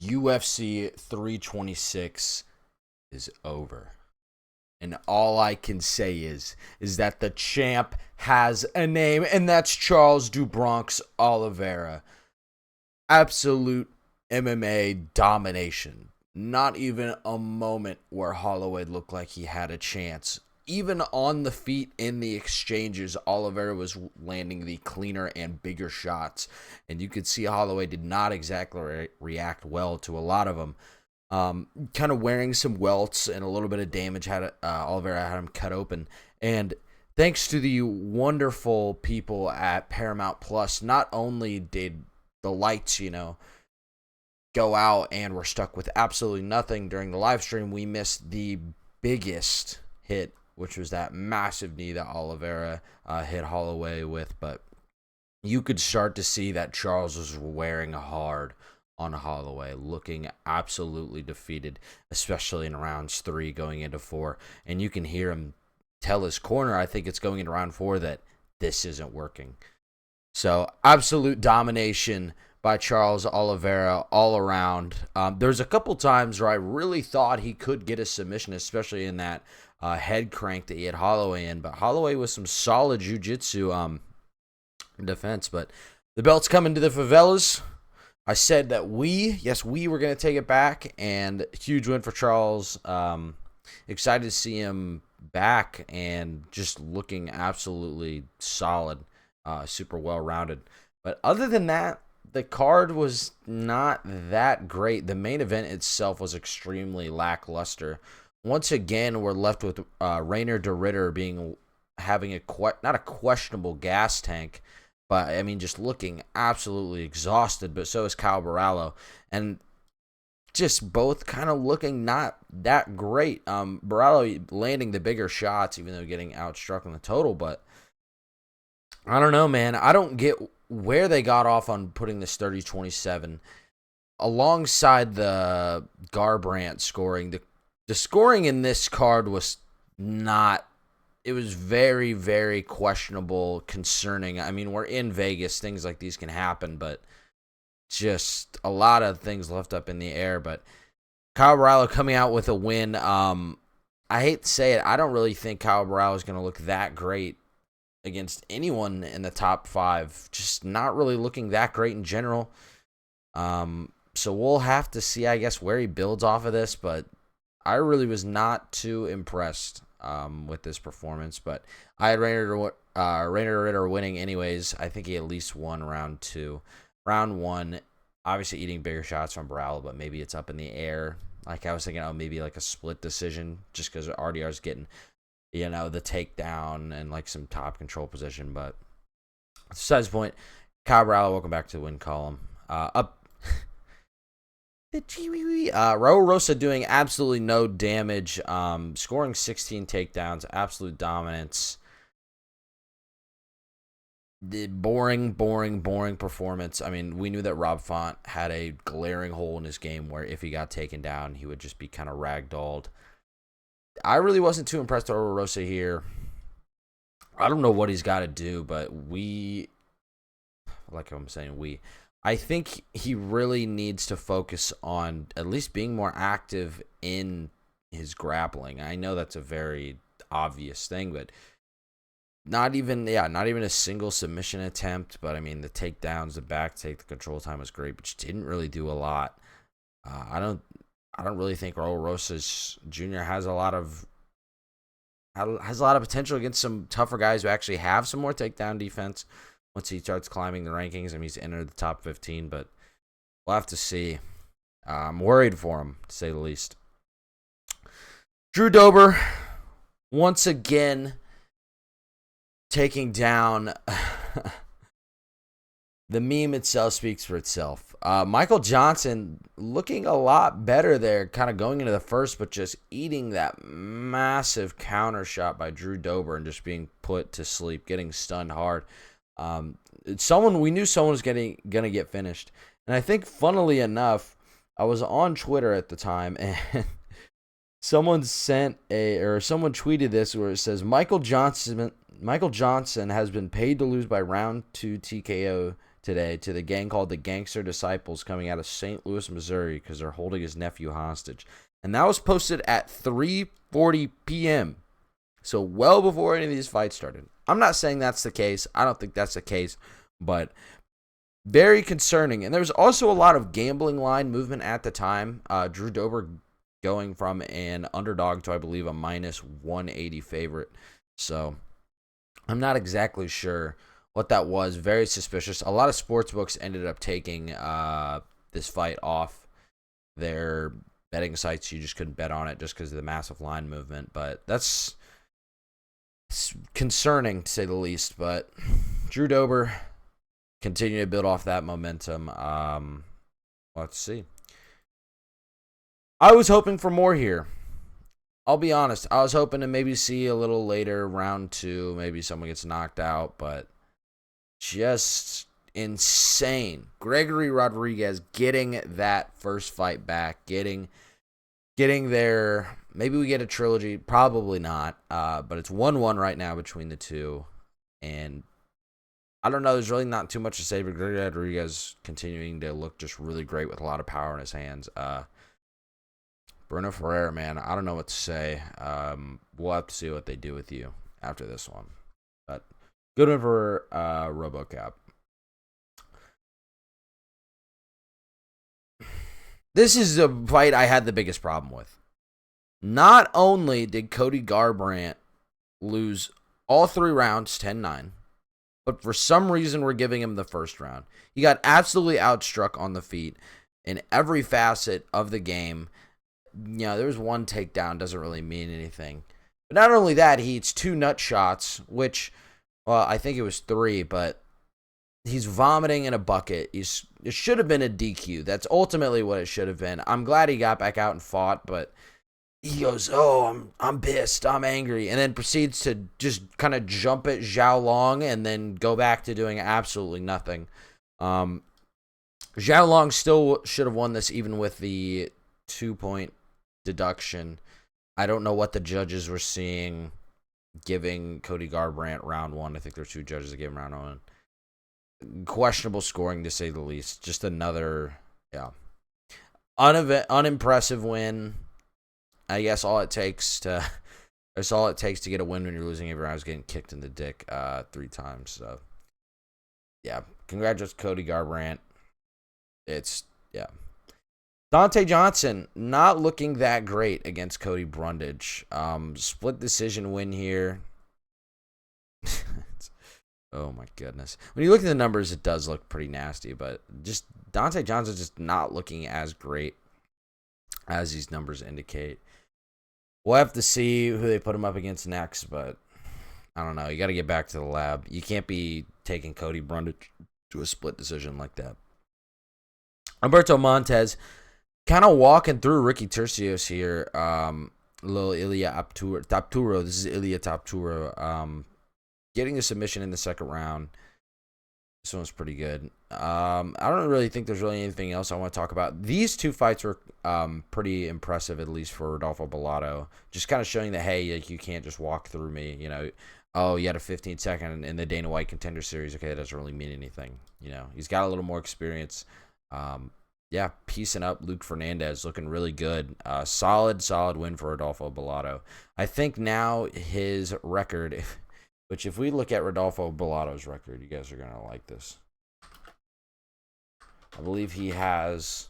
UFC 326 is over. And all I can say is that the champ has a name, and that's Charles do Bronx Oliveira. Absolute MMA domination. Not even a moment where Holloway looked like he had a chance. Even on the feet in the exchanges, Oliveira was landing the cleaner and bigger shots. And you could see Holloway did not exactly react well to a lot of them. Kind of wearing some welts and a little bit of damage. Oliveira had him cut open. And thanks to the wonderful people at Paramount Plus, not only did the lights, go out and we're stuck with absolutely nothing during the live stream, we missed the biggest hit, which was that massive knee that Oliveira hit Holloway with. But you could start to see that Charles was wearing hard on Holloway, looking absolutely defeated, especially in rounds 3 going into 4. And you can hear him tell his corner, I think it's going into round 4, that this isn't working. So absolute domination by Charles Oliveira all around. There's a couple times where I really thought he could get a submission, especially in that head crank that he had Holloway in. But Holloway with some solid jiu-jitsu defense. But the belt's coming to the Favelas. I said that we were going to take it back, and huge win for Charles. Excited to see him back and just looking absolutely solid, super well-rounded. But other than that, the card was not that great. The main event itself was extremely lackluster. Once again, we're left with Rainer de Ritter having not a questionable gas tank, but I mean just looking absolutely exhausted. But so is Kyle Barallo, and just both kind of looking not that great. Barallo landing the bigger shots, even though getting outstruck on the total. But I don't know, man. I don't get where they got off on putting this 30-27 alongside the Garbrandt scoring. The scoring in this card was not, it was very, very questionable, concerning. I mean, we're in Vegas. Things like these can happen, but just a lot of things left up in the air. But Kyle Barallo coming out with a win. I hate to say it, I don't really think Kyle Barallo is going to look that great against anyone in the top 5. Just not really looking that great in general. So we'll have to see, I guess, where he builds off of this. But I really was not too impressed with this performance. But I had Rainer Ritter winning anyways. I think he at least won round 2. Round 1, obviously eating bigger shots from Barallo, but maybe it's up in the air. Like I was thinking, maybe like a split decision, just because RDR's getting, the takedown and like some top control position. But besides the point, Kyle Barallo, welcome back to the win column. Up. Raul Rosas doing absolutely no damage, scoring 16 takedowns, absolute dominance. The boring performance. I mean, we knew that Rob Font had a glaring hole in his game where if he got taken down, he would just be kind of ragdolled. I really wasn't too impressed with Raul Rosas here. I don't know what he's got to do, but I think he really needs to focus on at least being more active in his grappling. I know that's a very obvious thing, but not even a single submission attempt. But I mean, the takedowns, the back take, the control time was great, but just didn't really do a lot. I don't really think Raul Rosas Jr. has a lot of potential against some tougher guys who actually have some more takedown defense once he starts climbing the rankings. I mean, he's entered the top 15, but we'll have to see. I'm worried for him, to say the least. Drew Dober, once again, taking down. The meme itself speaks for itself. Michael Johnson looking a lot better there, kind of going into the first, but just eating that massive counter shot by Drew Dober and just being put to sleep, getting stunned hard. We knew someone was gonna get finished, and I think, funnily enough, I was on Twitter at the time, and someone tweeted this where it says Michael Johnson has been paid to lose by round 2 TKO today to the gang called the Gangster Disciples coming out of St. Louis, Missouri, because they're holding his nephew hostage. And that was posted at 3:40 p.m., so well before any of these fights started. I'm not saying that's the case. I don't think that's the case, but very concerning. And there was also a lot of gambling line movement at the time. Drew Dober going from an underdog to, I believe, a minus 180 favorite. So I'm not exactly sure what that was. Very suspicious. A lot of sports books ended up taking this fight off their betting sites. You just couldn't bet on it just because of the massive line movement. But that's concerning, to say the least. But Drew Dober continue to build off that momentum. Let's see. I was hoping for more here. I'll be honest. I was hoping to maybe see a little later, round 2, maybe someone gets knocked out, but just insane. Gregory Rodriguez getting that first fight back, getting there. Maybe we get a trilogy. Probably not. But it's 1-1 right now between the two. And I don't know. There's really not too much to say, but Gregory Rodriguez continuing to look just really great with a lot of power in his hands. Bruno Ferreira, man, I don't know what to say. We'll have to see what they do with you after this one. But good one for RoboCop. This is the fight I had the biggest problem with. Not only did Cody Garbrandt lose all 3 rounds, 10-9, but for some reason we're giving him the first round. He got absolutely outstruck on the feet in every facet of the game. You know, there was one takedown, doesn't really mean anything. But not only that, he eats 2 nut shots, which, well, I think it was 3, but he's vomiting in a bucket. It should have been a DQ. That's ultimately what it should have been. I'm glad he got back out and fought, but he goes, "Oh, I'm pissed, I'm angry," and then proceeds to just kind of jump at Zhao Long and then go back to doing absolutely nothing. Zhao Long still should have won this even with the 2-point deduction. I don't know what the judges were seeing giving Cody Garbrandt round 1. I think there were 2 judges that gave him round 1. Questionable scoring, to say the least. Just another, unimpressive win. I guess all it takes to get a win when you're losing every round is getting kicked in the dick 3 times. So, yeah, congratulations, Cody Garbrandt. Dante Johnson not looking that great against Cody Brundage. Split decision win here. Oh my goodness. When you look at the numbers, it does look pretty nasty, but just Dante Johnson just not looking as great as these numbers indicate. We'll have to see who they put him up against next, but I don't know. You got to get back to the lab. You can't be taking Cody Brundage to a split decision like that. Alberto Montez kind of walking through Ricky Tercios here. Little Ilya Tapturo. This is Ilya Tapturo. Getting a submission in the second round. This one's pretty good. I don't really think there's really anything else I want to talk about. These 2 fights were pretty impressive, at least for Rodolfo Bellato. Just kind of showing that, hey, like, you can't just walk through me. You know, oh, you had a 15-second in the Dana White Contender Series. Okay, that doesn't really mean anything. You know, he's got a little more experience. Piecing up Luke Fernandez, looking really good. Solid win for Rodolfo Bellato. I think now his record, which if we look at Rodolfo Bellato's record, you guys are going to like this. I believe he has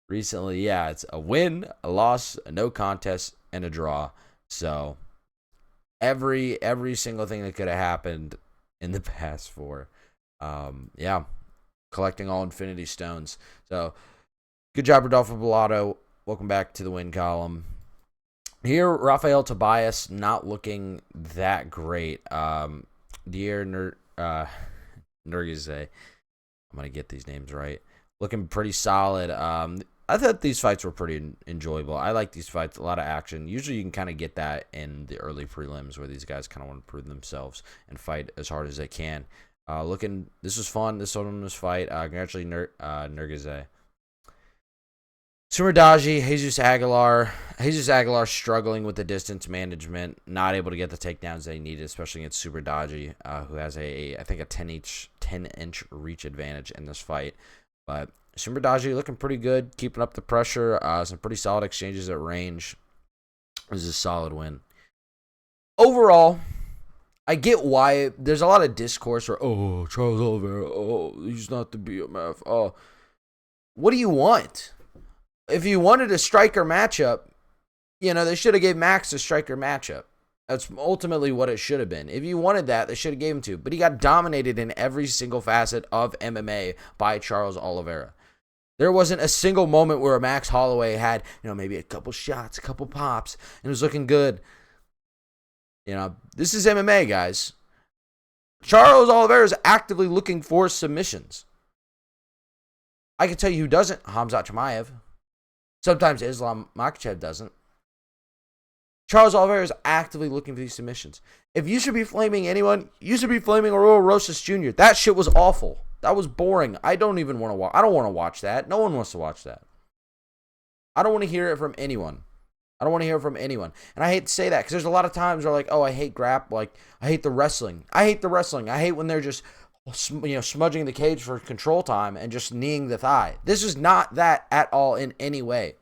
recently, it's a win, a loss, a no contest, and a draw. So every single thing that could have happened in the past 4. Collecting all Infinity Stones. So, good job, Rodolfo Bellato. Welcome back to the win column. Here, Rafael Tobias not looking that great. Dier Nurgize. I'm going to get these names right. Looking pretty solid. I thought these fights were pretty enjoyable. I like these fights. A lot of action. Usually you can kind of get that in the early prelims where these guys kind of want to prove themselves and fight as hard as they can. This was fun. This one was fight. Congratulations, Nurgize. Sumerdaji, Jesus Aguilar. Jesus Aguilar struggling with the distance management, not able to get the takedowns they needed, especially against Sumerdaji, who has I think a 10-inch reach advantage in this fight. But Sumerdaji looking pretty good, keeping up the pressure. Some pretty solid exchanges at range. This is a solid win. Overall, I get why there's a lot of discourse where, oh, Charles Oliveira, oh, he's not the BMF. Oh, what do you want? If you wanted a striker matchup, they should have gave Max a striker matchup. That's ultimately what it should have been. If you wanted that, they should have gave him to. But he got dominated in every single facet of MMA by Charles Oliveira. There wasn't a single moment where Max Holloway had, maybe a couple shots, a couple pops, and was looking good. This is MMA, guys. Charles Oliveira is actively looking for submissions. I can tell you who doesn't. Khamzat Chimaev. Sometimes Islam Makhachev doesn't. Charles Oliveira is actively looking for these submissions. If you should be flaming anyone, you should be flaming Raul Rosas Jr. That shit was awful. That was boring. I don't even want to watch. I don't want to watch that. No one wants to watch that. I don't want to hear it from anyone. I don't want to hear it from anyone. And I hate to say that because there's a lot of times where I hate I hate the wrestling. I hate the wrestling. I hate when they're just smudging the cage for control time and just kneeing the thigh. This is not that at all in any way.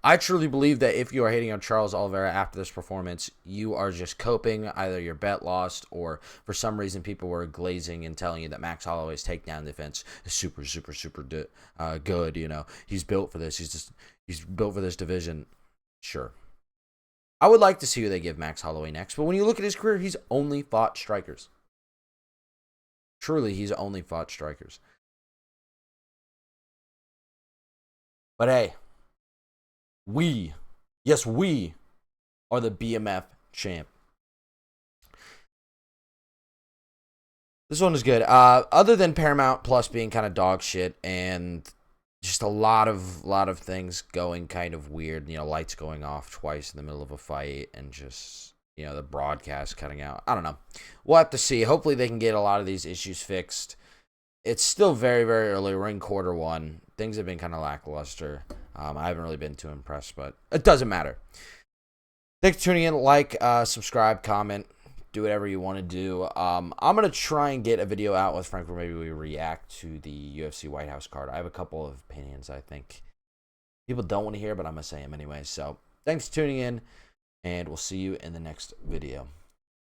I truly believe that if you are hating on Charles Oliveira after this performance, you are just coping. Either your bet lost or for some reason people were glazing and telling you that Max Holloway's takedown defense is super, super, super good. He's built for this. He's built for this division. Sure. I would like to see who they give Max Holloway next, but when you look at his career, he's only fought strikers. Truly, he's only fought strikers. But hey, we are the BMF champ. This one is good. Other than Paramount Plus being kind of dog shit and just a lot of things going kind of weird, lights going off twice in the middle of a fight and just the broadcast cutting out. I don't know. We'll have to see. Hopefully they can get a lot of these issues fixed. It's still very, very early. We're in quarter one. Things have been kind of lackluster. I haven't really been too impressed, but it doesn't matter. Thanks for tuning in. Like, subscribe, comment, do whatever you want to do. I'm going to try and get a video out with Frank where maybe we react to the UFC White House card. I have a couple of opinions I think people don't want to hear, but I'm going to say them anyway. So thanks for tuning in. And we'll see you in the next video.